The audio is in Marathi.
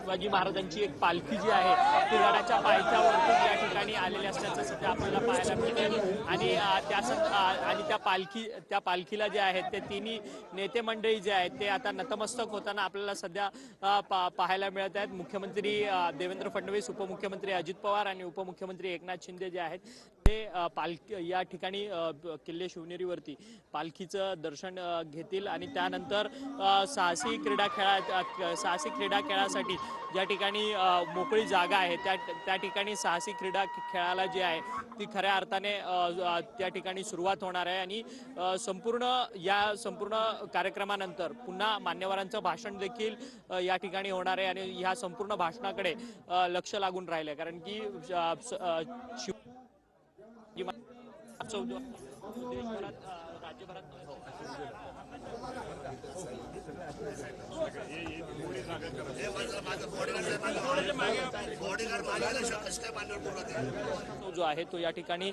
शिवाजी महाराजांची एक पालखी जी आहे ती गडाच्या पायथ्यावरती या ठिकाणी आलेली असल्याचं सध्या आपल्याला पाहायला मिळते आणि त्या पालखीला जे आहेत ते तिन्ही नेते मंडळी जे आहेत ते आता नतमस्तक होताना आपल्याला सध्या पाहायला मिळत आहेत। मुख्यमंत्री देवेंद्र फडणवीस, उपमुख्यमंत्री अजित पवार आणि उपमुख्यमंत्री एकनाथ शिंदे जे आहेत ते पालखी या ठिकाणी किल्ले शिवनेरीवरती पालखीचं दर्शन घेतील आणि त्यानंतर साहसी क्रीडा खेळासाठी ज्या ठिकाणी मोकळी जागा आहे त्या ठिकाणी साहसी क्रीडा खेळाला जे आहे ती खऱ्या अर्थाने त्या ठिकाणी सुरुवात होणार आहे आणि संपूर्ण कार्यक्रमानंतर पुन्हा मान्यवरांचं भाषण देखील या ठिकाणी होणार आहे आणि ह्या संपूर्ण भाषणाकडे लक्ष लागून राहिले कारण की देशभरात राज्यभरात जो आहे तो या ठिकाणी